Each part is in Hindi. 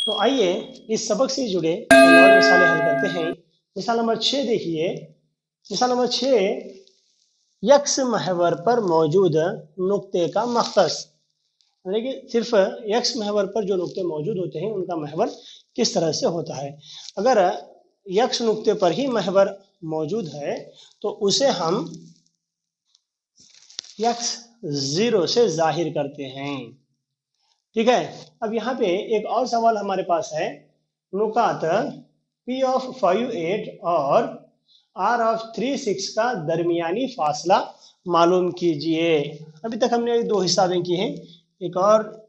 तो आइए इस सबक से जुड़े और मिसालें हल करते हैं। मिसाल नंबर 6 देखिए। मिसाल नंबर 6, यक्स महवर पर मौजूद नुक्ते का मखतस, यानी कि सिर्फ यक्स महवर पर जो नुक्ते मौजूद होते हैं उनका महवर किस तरह से होता है। अगर यक्स नुक्ते पर ही महवर मौजूद है तो उसे हम यक्स 0 से जाहिर करते हैं। ठीक है। अब यहाँ पे एक और सवाल हमारे पास है। नुकात P ऑफ 5 8 और R ऑफ 3 6 का दरमियानी फासला मालूम कीजिए। अभी तक हमने दो हिसाबें की हैं, एक और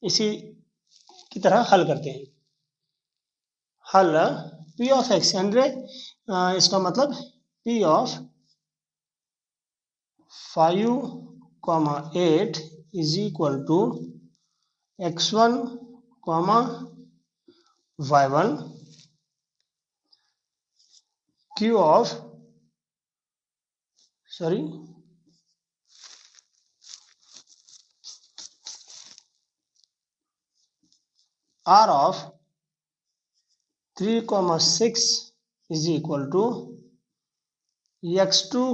इसी की तरह हल करते हैं। हल P ऑफ x 100, इसका मतलब P of 5, 8 is equal to x1, y1 Q of R of 3, 6 is equal to x2,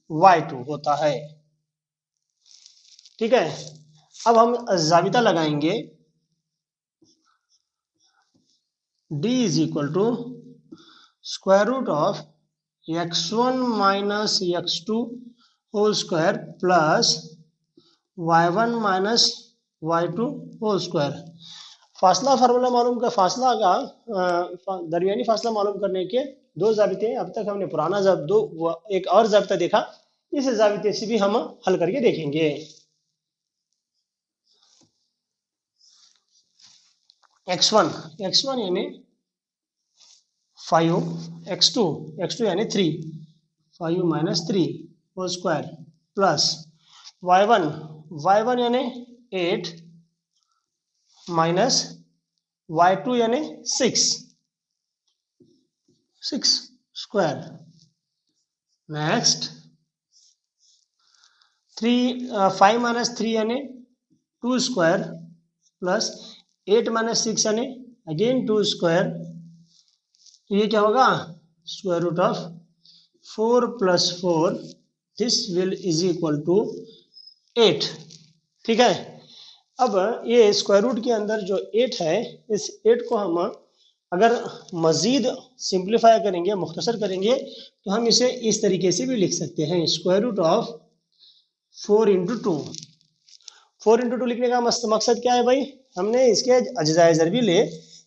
y2 होता है। ठीक है। अब हम जाबिता लगाएंगे। D is equal to square root of x1 minus x2 whole square plus y1 minus y2 whole square. फासला फार्मूला मालूम कर फासला का दरमियानी फासला मालूम करने के दो जाबिते हैं। अब तक हमने पुराना एक और जाबिता देखा, इस जाबिते से भी हम हल करके देखेंगे। x1 यानी 5, x2 यानी 3, 5 minus 3 whole square plus y1 यानी 8 माइनस y2 यानी 6 स्क्वायर। नेक्स्ट 5 माइनस 3 यानी 2 स्क्वायर प्लस 8 माइनस 6 यानी अगेन 2 स्क्वायर। तो ये क्या होगा? Square root of 4 plus 4, this will is equal to 8। ठीक है। अब ये स्क्वायर रूट के अंदर जो 8 है, इस 8 को हम अगर मजीद सिंप्लीफाई करेंगे, मुख्तसर करेंगे, तो हम इसे इस तरीके से भी लिख सकते हैं। Square root of 4 into 2। 4 into 2 लिखने का मकसद क्या है भाई? हमने इसके अज्जाए ज़रबी ले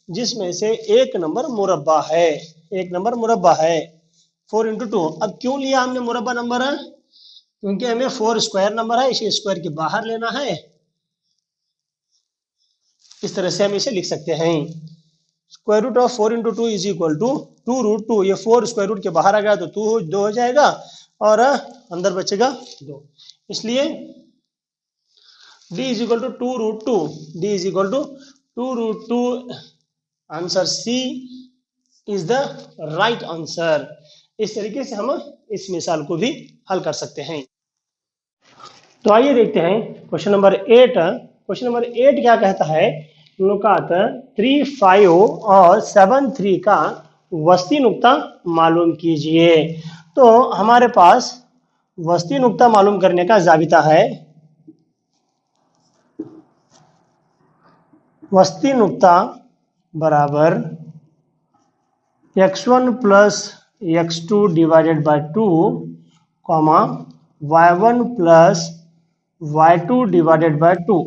जिसमें से एक नंबर मुरब्बा है, एक नंबर मुरब्बा है। 4 इंटू 2। अब क्यों लिया हमने मुरब्बा नंबर? क्योंकि हमें 4 स्क्वायर नंबर है, इसे स्क्वायर के बाहर लेना है। इस तरह से हम इसे लिख सकते हैं। Square root of 4 into 2 is equal to 2 root 2। ये 4 स्क्वायर रूट के बाहर आ गया तो 2 हो जाएगा और अंदर बचेगा 2। इसलिए d is equal to 2 root 2। d is equal to 2 root 2। Answer C is the right answer. इस तरीके से हम इस मिसाल को भी हल कर सकते हैं। तो आइए देखते हैं क्वेश्चन नंबर 8। क्वेश्चन नंबर 8 क्या कहता है? नुकात 3, 5 और 7, 3 का वस्ती नुक्ता मालूम कीजिए। तो हमारे पास वस्ती नुक्ता मालूम करने का जाबिता है। वस्ती नुक्ता बराबर x1 plus x2 divided by 2, y1 plus y2 divided by 2।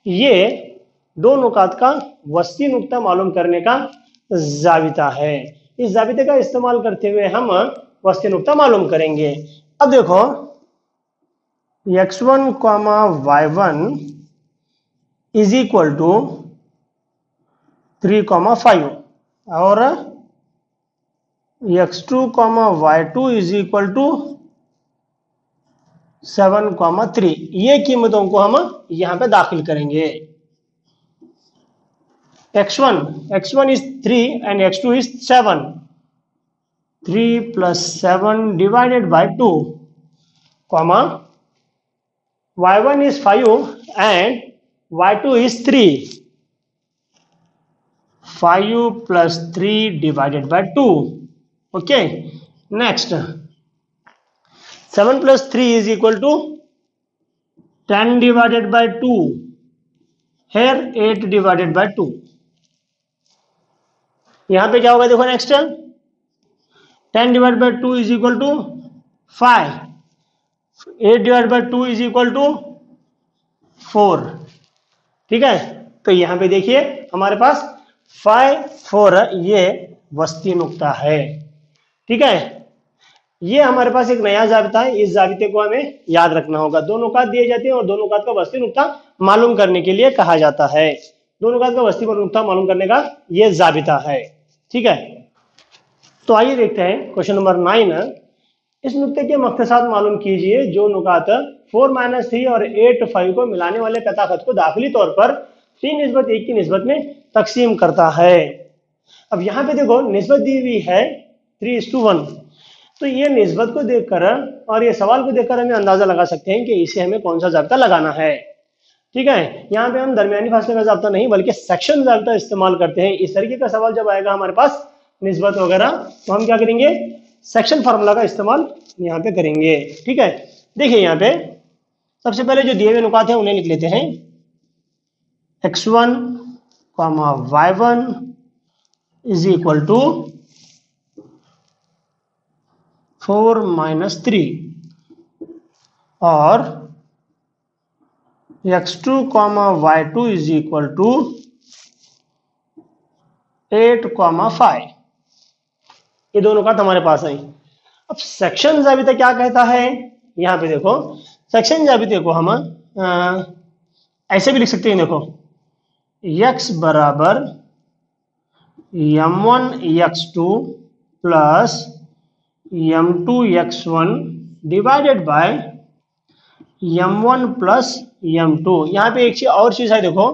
ये दो नुकात का वस्ती नुक्ता मालूम करने का जाबिता है। इस जाबिते का इस्तेमाल करते हुए हम वस्ती नुक्ता मालूम करेंगे। अब देखो x1, y1 is equal to 3, 5 और x2, y2 is equal to 7, 3। ये कीमतों को हम यहां पे दाखिल करेंगे। x1 is 3 and x2 is 7. 3 plus 7 divided by 2, y1 is 5 and y2 is 3. 5 plus 3 divided by 2. Okay, next 7 plus 3 is equal to 10 divided by 2. Here 8 divided by 2. यहां पे क्या होगा देखो next, 10 divide by 2 is equal to 5. 8 divide by 2 is equal to 4. ठीक है, तो यहां पे देखिए हमारे पास 5 4 ये वस्ती नुक्ता है. ठीक है, ये हमारे पास एक नया जाबिता है. इस जाबिते को हमें याद रखना होगा. दो नुकात दिए जाते हैं और दो नुकात का वस्ती नुक्ता मालूम करने के लिए कहा जाता है. दो नुकात का वस्ती नुक्ता मालूम करने का ये जाबिता है. ठीक है, तो आइए देखते हैं क्वेश्चन नंबर 9. इस नुक्ते के मख्तसात मालूम कीजिए जो नुकात 4 - 3 और 8 5 को मिलाने वाले कथाखत को दाखिली तौर पर 3:1 की निस्बत में तकसीम करता है. अब यहाँ पे देखो निस्बत दी हुई है 3:1. तो ये निस्बत को देखकर और ये सवाल को देखकर हमें अंदाजा लगा सकते हैं कि इसे हमें कौन सा जाब्ता लगाना है. ठीक है, यहाँ पे हम दरमियानी फासले का जाब्ता नहीं बल्कि सेक्शन जाब्ता इस्तेमाल करते हैं. इस तरीके का सवाल जब आएगा हमारे पास निस्बत वगैरह, तो हम क्या करेंगे, सेक्शन फार्मूला का इस्तेमाल यहाँ पे करेंगे. ठीक है, देखिए यहाँ पे सबसे पहले जो दिए हुए नुकात हैं उन्हें लिख लेते हैं. x1, y1 is equal to 4 - 3 और x2, y2 is equal to 8, 5. ये दोनों नुकात हमारे पास है. अब सेक्शन जाबिता क्या कहता है, यहां पे देखो सेक्शन जाबिते को हम ऐसे भी लिख सकते हैं. देखो x बराबर m1 x2 plus m2 x1 divided by m1 plus m2. यहाँ पे एक और चीज है, देखो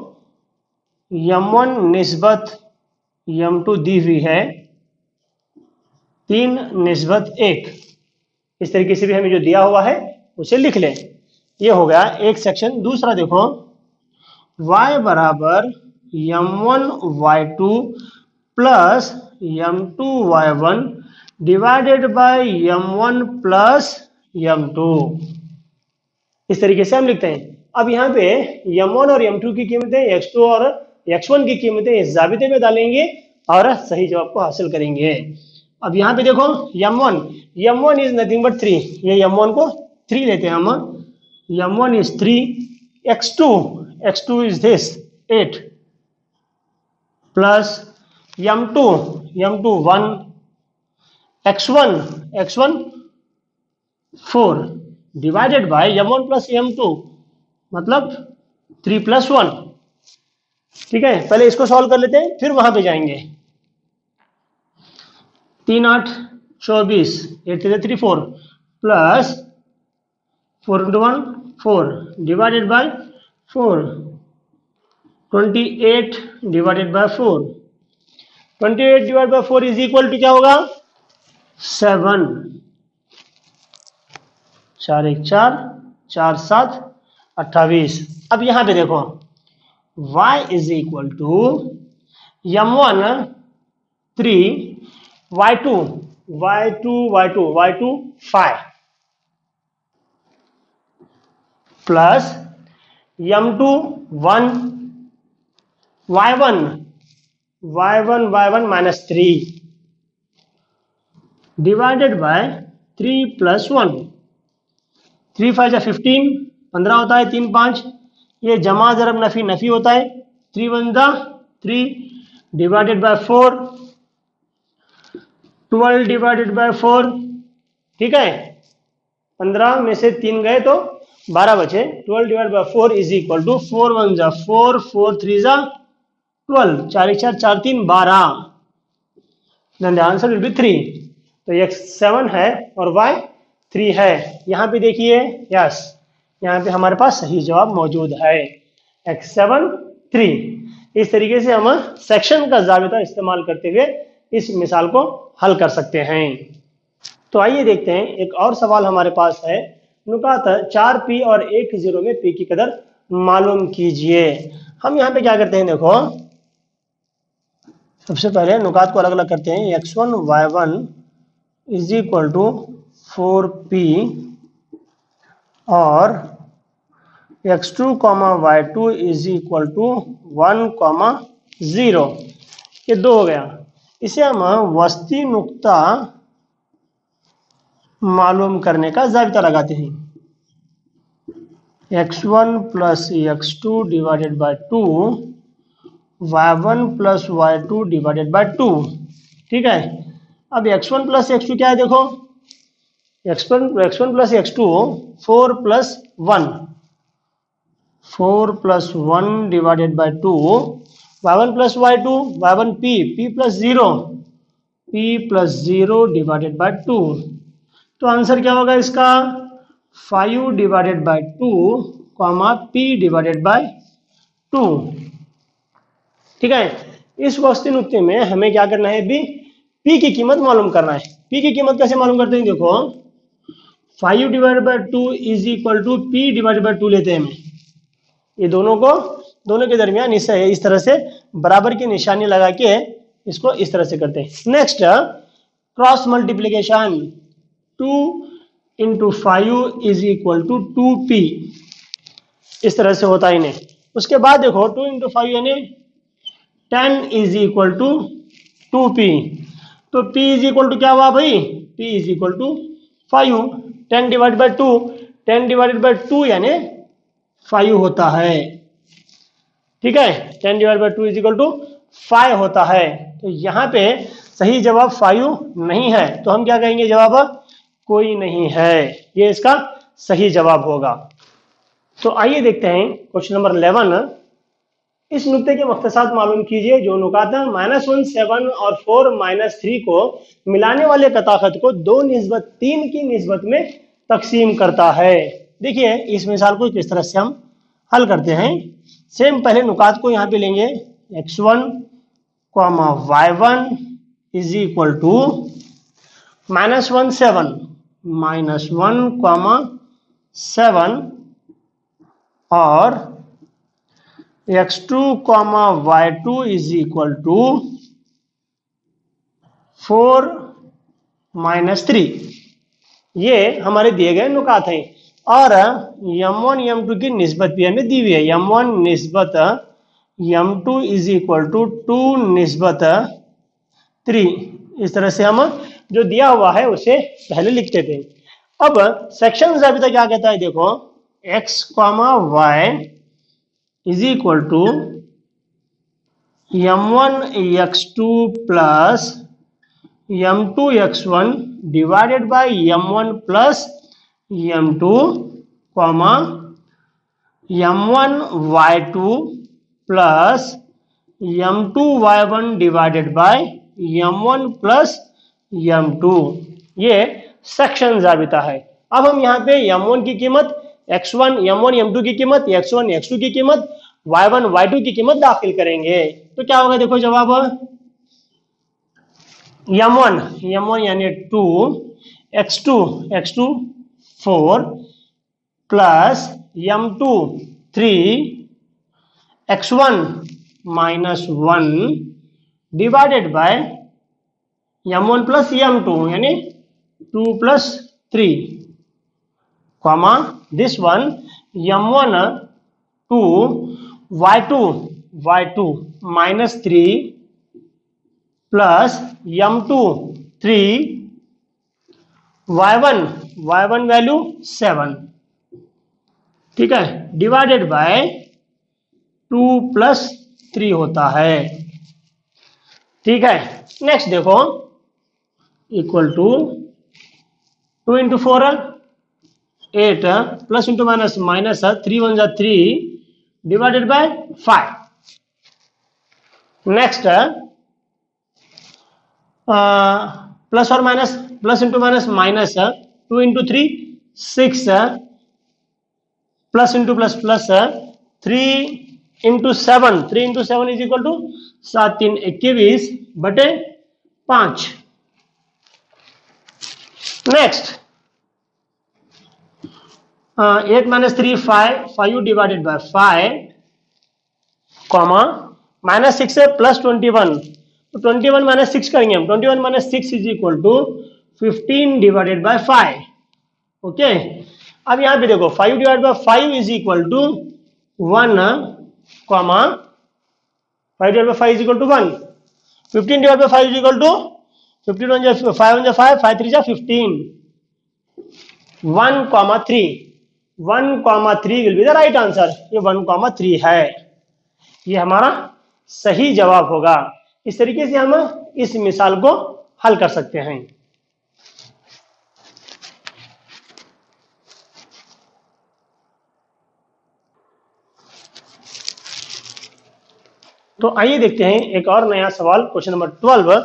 m1 निस्बत m2 दी हुई है 3:1. इस तरीके से भी हमें जो दिया हुआ है उसे लिख लें. ये हो गया एक सेक्शन. दूसरा देखो y बराबर m1 y2 plus m2 y1 divided by m1 plus m2. इस तरीके से हम लिखते हैं. अब यहाँ पे m1 और m2 की कीमतें, x2 और x1 की कीमतें इस जाबिते में डालेंगे और सही जवाब को हासिल करेंगे. अब यहाँ पे देखो m1 इज नथिंग बट 3. ये m1 को 3 लेते हैं हम. m1 is 3, x2 is this 8 plus m2 1, x1 4 divided by m1 plus m2 मतलब 3 + 1. ठीक है, पहले इसको सॉल्व कर लेते हैं फिर वहां पे जाएंगे. 3 8 24, 8 3 4 plus 4 × 1 4 divided by 4, 28 divided by 4. 28 divided by 4 is equal to क्या होगा, 7. 4 1 4, 4 7 28. अब यहां पे देखो y is equal to m1 3, y2 5 plus m2 1, y1 -3 divided by 3 + 1. 3 5 जा 15, 15 होता है. 3 5 ये जमा जरब नफी नफी होता है. 3 1 जा 3 डिवाइडेड बाय 4, 12 डिवाइडेड बाय 4. ठीक है, 15 में से 3 गए तो 12 बचे. 12 divided by 4 is equal to 4 1 जा 4, 4 3 जा 12, 4 1 4 4 3 12. Then the answer will be 3. तो x 7 है और y 3 है. यहाँ पे देखिए, यस यहाँ पे हमारे पास सही जवाब मौजूद है, x 7 3. इस तरीके से हम सेक्शन का जाबिता इस्तेमाल करते हुए इस मिसाल को हल कर सकते हैं. तो आइए देखते हैं एक और सवाल हमारे पास है. नुकात 4p और 1 0 में p की कदर मालूम कीजिए. हम यहाँ पे क्या करते हैं, देखो सबसे पहले नुकात को अलग अलग करते हैं। x1 y1 is equal to 4p और x2 y2 is equal to 1 0। ये 2 हो गया। इसे हम वस्ती नुक्ता मालूम करने का जाबिता लगाते हैं। x1 plus x2 divided by 2 y1 plus y2 divided by 2। ठीक है, अब x1 प्लस x2 क्या है देखो, x1 plus x2 4 plus 1, 4 plus 1 divided by 2, y1 plus y2 y1 p plus 0, p plus 0 divided by 2। तो आंसर क्या होगा इसका 5 divided by 2 comma p divided by 2। ठीक है, इस वस्ती नुक्ते में हमें क्या करना है भी p की कीमत मालूम करना है। p की कीमत कैसे मालूम करते हैं देखो, 5 divided by 2 is equal to p divided by 2 लेते हैं हम। ये दोनों के दरमियान इस तरह से बराबर की निशानी लगा के इसको इस तरह से करते हैं। Next cross multiplication, 2 into 5 is equal to 2p, इस तरह से होता है इन्हें। उसके बाद देखो 2 इंटू 5 यानी 10 इज इक्वल टू 2p। तो p इज इक्वल टू क्या हुआ भाई, p is equal to 5। 10 divide by 2, 10 divided by 2 यानी 5 होता है। ठीक है, 10 divide by 2 is equal to 5 होता है। तो यहाँ पे सही जवाब 5 नहीं है, तो हम क्या कहेंगे, जवाब कोई नहीं है, ये इसका सही जवाब होगा। तो आइए देखते हैं क्वेश्चन नंबर 11। इस नुक्ते के मख्तसात मालूम कीजिए जो नुकात -1 7 और 4 -3 को मिलाने वाले कताखत को 2:3 की निस्बत में तकसीम करता है। देखिए इस मिसाल को किस तरह से हम हल करते हैं। सेम पहले नुकात को यहाँ पे लेंगे, x1 y1 is equal to -1 7 -1 7 और x2 y2 is equal to 4 -3। ये हमारे दिए गए नुकात हैं और m1 m2 की निस्बत भी हमें दी हुई है। m1 निस्बत m2 इज इक्वल टू 2 निस्बत 3। इस तरह से हम जो दिया हुआ है उसे पहले लिखते थे। अब सेक्शन जाबिता क्या कहता है देखो, x y is equal to m1 x2 plus m2 x1 divided by m1 plus m2 comma m1 y2 plus m2 y1 divided by m1 plus m2। ये सेक्शन जाबिता है। अब हम यहाँ पे m1 की कीमत, x1 m1 m2 की कीमत, x1 x2 की कीमत, y1 y2 की कीमत दाखिल करेंगे। तो क्या होगा देखो जवाब, m1 यानी 2, x2 4 plus m2 3, x1 -1 divided by m1 plus m2 यानी 2 plus 3 comma this one m1 2 y2 -3 plus m2 3 y1 value 7। ठीक है, डिवाइडेड बाय 2 प्लस 3 होता है। ठीक है, नेक्स्ट देखो equal to 2 into 4 8 plus into minus minus 3 1 जा 3 डिवाइडेड बाय 5। नेक्स्ट प्लस और minus, plus into minus minus 2 into 3 6 plus into plus plus 3 into 7, 3 into 7 is equal to 7 3 21 बटे 5। Next 8 minus 3 5 divided by 5 comma -6 है प्लस 21। तो 21 माइनस 6 करेंगे हम। 21 minus 6 is equal to 15 divided by 5। Okay, अब यहाँ पे देखो 5 divide by 5 is equal to 1 comma 5 divide by 5 is equal to 1। 15 divide by 5 is equal to 15 1 जा 5 1 जा 5 5 3 जा 15। 1 comma 3, 1 comma 3 will be the right answer. ये 1 कॉमा 3 है, ये हमारा सही जवाब होगा। इस तरीके से हम इस मिसाल को हल कर सकते हैं। तो आइए देखते हैं एक और नया सवाल, क्वेश्चन नंबर 12।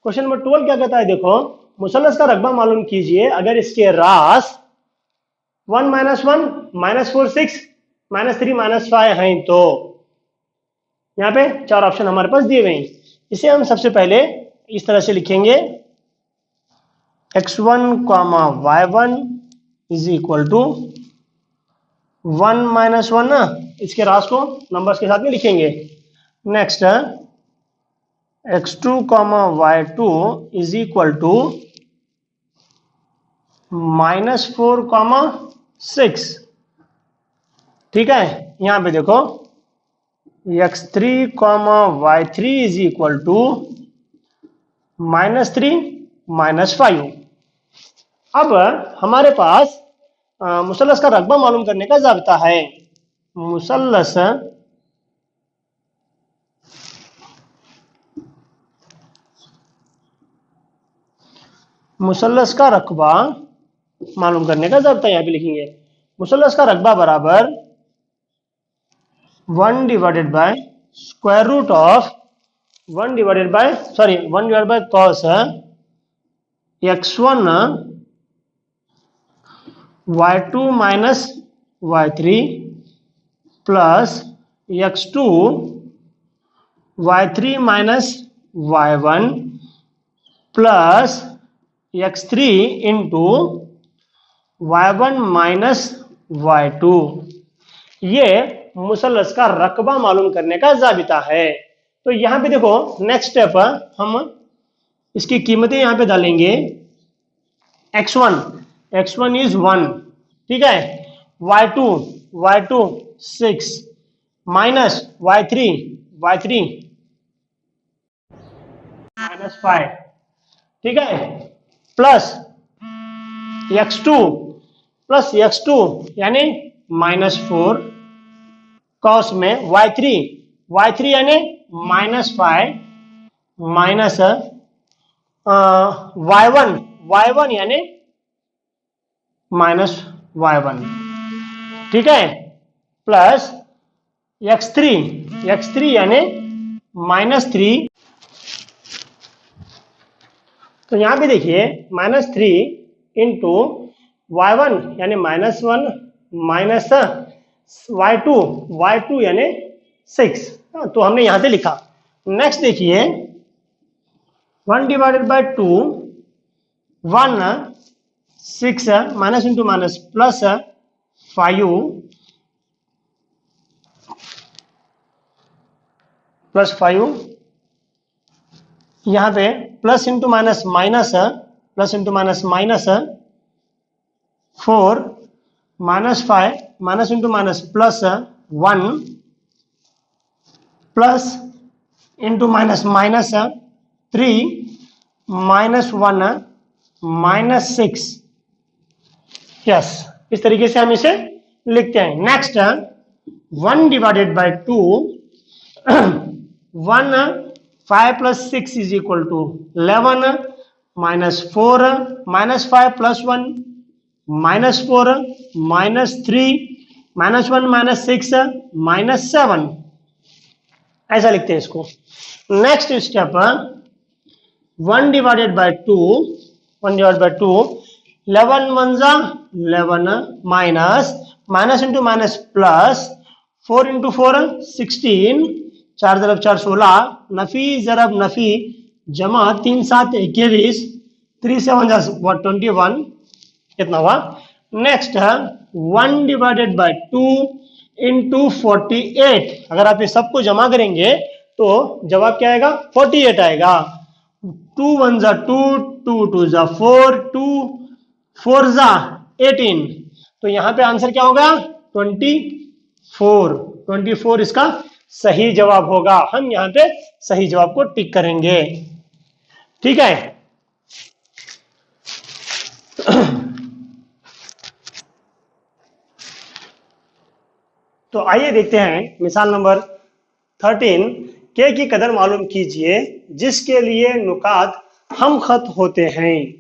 क्वेश्चन नंबर 12 क्या कहता है, देखो मुसल्लस का रकबा मालूम कीजिए अगर इसके रास 1 माइनस 1 माइनस 4 6 माइनस 3 माइनस 5 हैं। तो यहाँ पे 4 ऑप्शन हमारे पास दिए हुए हैं। इसे हम सबसे पहले इस तरह से लिखेंगे, x1 comma y1 is equal to 1 minus 1 ना, इसके रास को नंबर्स के साथ में लिखेंगे। Next x2 comma y2 is equal to minus 4 comma 6। ठीक है, यहां पे देखो x3 comma y3 is equal to minus 3 minus 5। अब हमारे पास मुसल्लस का रकबा मालूम करने का ज़ाब्ता है। मुसल्लस का रकबा मालूम करने का ज़ाब्ता यहाँ पे लिखेंगे। मुसल्लस का रकबा बराबर 1 divided by square root of 1 divided by cos x1 y2 minus y3 plus x2 y3 minus y1 plus x3 into y1 minus y2। ये मुसल्लस का रकबा मालूम करने का ज़ाबिता है। तो यहाँ पे देखो नेक्स्ट स्टेप हम इसकी कीमतें यहाँ पे डालेंगे। x1 इज 1, ठीक है, y2 6 माइनस y3 माइनस 5, ठीक है, प्लस x2 यानी माइनस 4 कॉस में y3 यानी माइनस 5 माइनस y1 यानी माइनस y1, ठीक है, प्लस x3 यानी माइनस 3। तो यहां पे देखिए माइनस 3 इंटू y1 यानी माइनस 1 माइनस y2 यानी 6। तो हमने यहां पे लिखा। नेक्स्ट देखिए 1 divided by 2 1 6 minus into minus plus 5 plus 5, यहाँ पे plus into minus minus 4 minus 5 minus into minus plus 1 plus into minus minus 3 minus 1 minus 6। Yes, इस तरीके से हम इसे लिखते हैं। Next 1 divided by 2 1 5 plus 6 is equal to 11 minus 4 minus 5 plus 1 minus 4 minus 3 minus 1 minus 6 minus 7, ऐसा लिखते हैं इसको। नेक्स्ट स्टेप 1 डिवाइडेड बाय 2 11 1 जा 11 minus into minus plus 4 into 4 16 4 ज़रब 4 16 नफी ज़रब नफी जमा 3 7 21 3 7 जा 21, कितना हुआ। Next 1 divided by 2 into 48। अगर आप ये सबको जमा करेंगे तो तो जवाब क्या आएगा? 48 आएगा। 2 1 जा 2, 2 2 जा 4, 2 4 जा 18, तो यहां पे आंसर क्या होगा? 24। 24 इसका सही जवाब होगा। हम यहां पे सही जवाब को टिक करेंगे। ठीक है। तो आइए देखते हैं मिसाल नंबर 13। के की कदर मालूम कीजिए जिसके लिए नुकात हम खत होते हैं।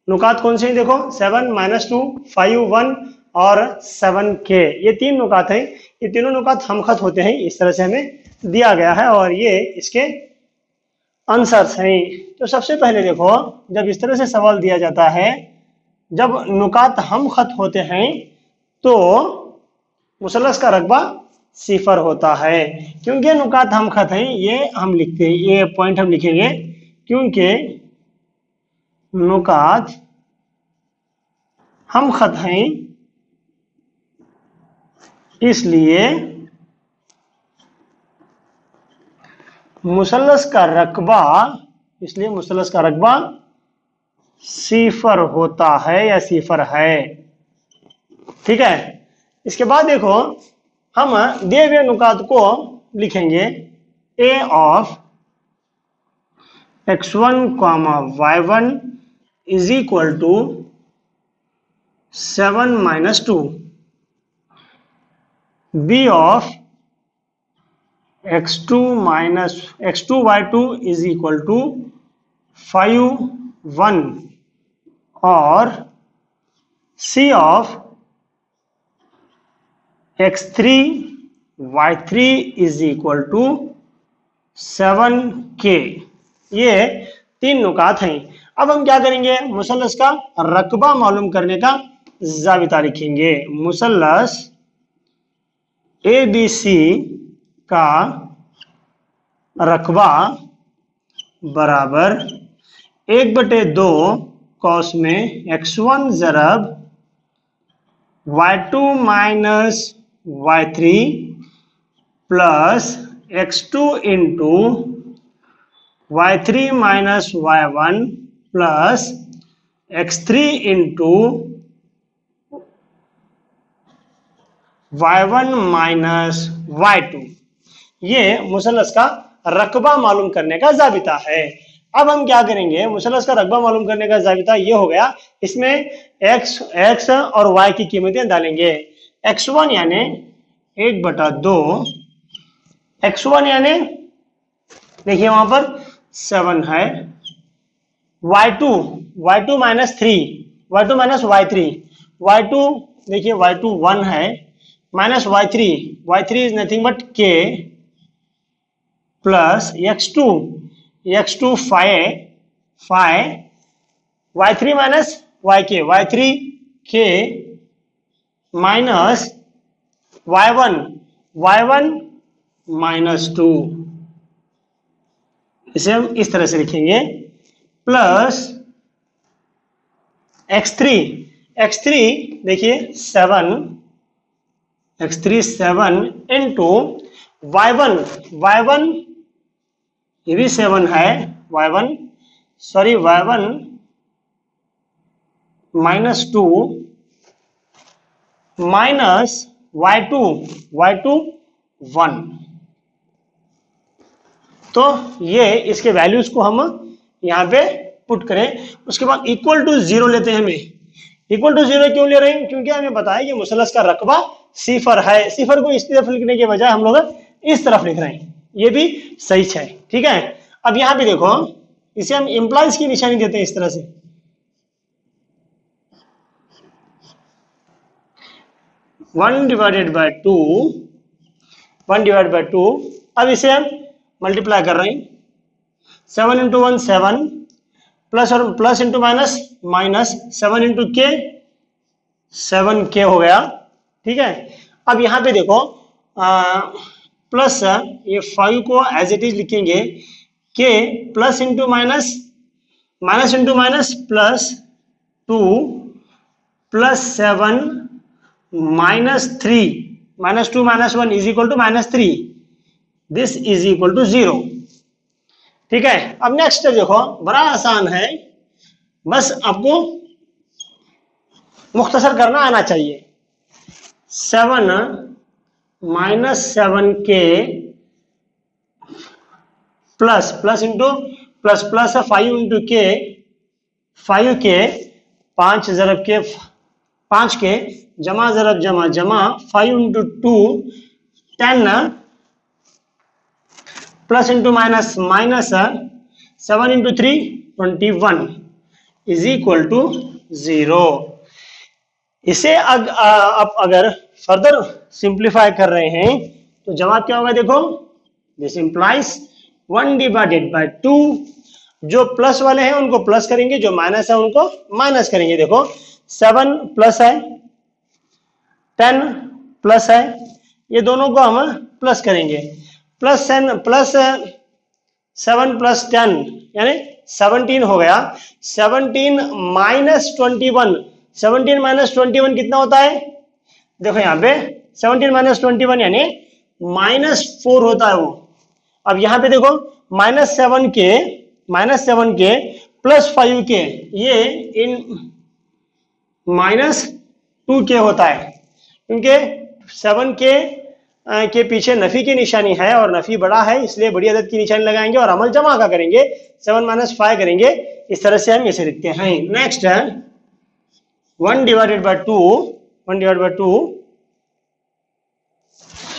नुकात कौन से हैं? देखो 7 -2 5 1 और 7 के, ये तीन नुकात हैं। ये तीनों नुकात हम खत होते हैं, इस तरह से हमें दिया गया है और ये इसके आंसर्स हैं। तो सबसे पहले देखो, जब इस तरह से सवाल दिया जाता है, जब नुकात हम खत होते हैं तो मुसल्लस का रकबा 0 होता है। क्योंकि नुकात हम खत हैं, ये हम लिखते हैं, ये पॉइंट हम लिखेंगे, क्योंकि नुकात हम खत हैं इसलिए मुसल्लस का रकबा 0 होता है या 0 है। ठीक है। इसके बाद देखो, हम दिए हुए नुकात को लिखेंगे a of x1, y1 is equal to 7 - 2, b of x2 y2 is equal to 5 1 और c of x3 y3 is equal to 7k। ये तीन नुकात हैं। अब हम क्या करेंगे? मुसल्लस का रकबा मालूम करने का जाबिता लिखेंगे। मुसल्लस ABC का रकबा बराबर 1/2 कॉस में x1 ज़रब y2 minus y3 plus x2 into y3 minus y1 plus x3 into y1 minus y2। ये मुसल्लस का रकबा मालूम करने का जाबिता है। अब हम क्या करेंगे? मुसल्लस का रकबा मालूम करने का जाबिता ये हो गया। इसमें x और y की कीमतें डालेंगे। x1 यानी 1/2, x1 यानी देखिए वहां पर 7 है, y2 minus 3, y2 minus y3, y2 देखिए y2 1 है, minus y3 is nothing but k, plus x2 5 y3 minus y3 k minus y1 minus 2। इसे हम इस तरह से लिखेंगे, प्लस x3 देखिए 7, x3 7 इंटू y1 ये भी 7 है, y1 माइनस 2 माइनस y2 1। तो ये इसके वैल्यूज को हम यहाँ पे पुट करें। उसके बाद इक्वल टू 0 लेते हैं। हमें इक्वल टू 0 क्यों ले रहे हैं? क्योंकि हमें बताया कि मुसल्लस का रकबा 0 है। 0 को इस तरफ लिखने के बजाय हम लोग इस तरफ लिख रहे हैं, ये भी सही है। ठीक है। अब यहां पे देखो, इसे हम इंप्लाइज की निशानी देते हैं इस तरह से, 1/2। अब इसे हम मल्टीप्लाई कर रहे हैं, 7 इंटू 1 7, प्लस और प्लस इंटू माइनस 7 इंटू के 7k हो गया। ठीक है। अब यहां पे देखो, प्लस ये 5 को एज इट इज लिखेंगे, के plus into minus into minus plus 2 plus 7 minus 3 -2 -1 is equal to -3। This is equal to 0। ठीक है, अब नेक्स्ट देखो, बड़ा आसान है, बस आपको मुख्तसर करना आना चाहिए। 7 minus 7k plus plus into plus plus 5 into के, 5k 5 ज़रब के 5k जमा ज़रब जमा जमा 5 into 2 10 plus into minus minus 7 into 3 21 is equal to 0। इसे अब अगर फर्दर सिंप्लीफाई कर रहे हैं तो जवाब क्या होगा, देखो दिस इंप्लाइज 1 डिवाइडेड बाय 2। जो प्लस वाले हैं उनको प्लस करेंगे, जो माइनस है उनको माइनस करेंगे। देखो 7 प्लस है, 10 प्लस है, ये दोनों को हम प्लस करेंगे। प्लस 7 प्लस 10 यानी 17 हो गया। 17 माइनस 21, 17 माइनस 21 कितना होता है, देखो यहाँ पे 17 माइनस 21 यानी -4 होता है वो। अब यहाँ पे देखो -7k प्लस 5k, ये इन -2k होता है, क्योंकि 7k के पीछे नफी की निशानी है और नफी बड़ा है, इसलिए बड़ी अदद की निशानी लगाएंगे और अमल जमा का करेंगे, 7 माइनस 5 करेंगे। इस तरह से हम इसे लिखते हैं। नेक्स्ट है 1 divided by 2,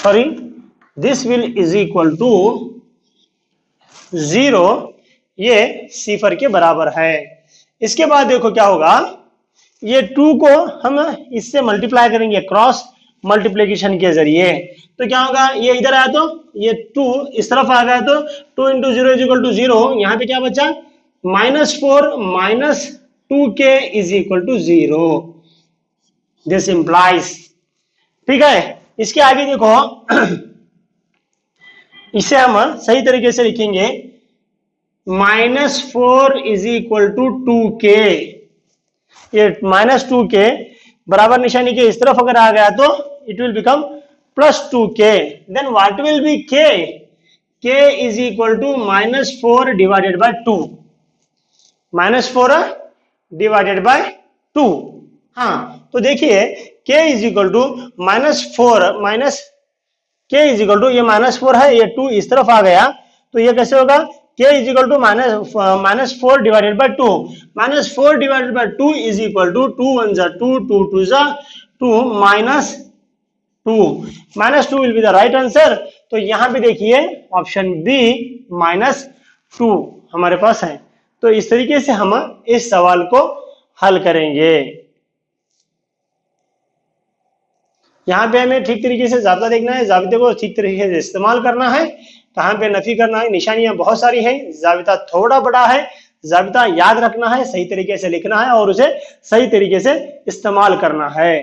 sorry this will is equal to 0, ये सिफर के बराबर है। इसके बाद देखो क्या होगा, ये 2 को हम इससे मल्टीप्लाई करेंगे क्रॉस मल्टीप्लीकेशन के जरिए, तो क्या होगा, ये इधर आया तो ये 2 इस तरफ आ गया, तो 2 इंटू 0 इज इक्वल टू 0। यहाँ पे क्या बचा, -4 minus 2k is equal to 0। This implies, ठीक है। इसके आगे देखो इसे हम सही तरीके से लिखेंगे, -4 इज इक्वल टू 2k। ये -2k बराबर निशानी के इस तरफ अगर आ गया तो it will become +2k। Then what will be k? k is equal to -4 divided by 2, -4 divided by 2। हाँ, तो देखिए k is equal to -4 minus k is equal to, ये -4 है, ये 2 इस तरफ आ गया, तो ये कैसे होगा, k is equal to -4 divided by 2, -4 divided by 2 is equal to 2 1 जा 2, 2 2 जा 2, -2 will be the right answer. तो यहां पे देखिए ऑप्शन बी -2 हमारे पास है। तो इस तरीके से हम इस सवाल को हल करेंगे। यहाँ पे हमें ठीक तरीके से जाबिता देखना है, जाबिते को ठीक तरीके से इस्तेमाल करना है, कहाँ पे नफी करना है, निशानियां बहुत सारी हैं, जाबिता थोड़ा बड़ा है, जाबिता याद रखना है, सही तरीके से लिखना है और उसे सही तरीके से इस्तेमाल करना है।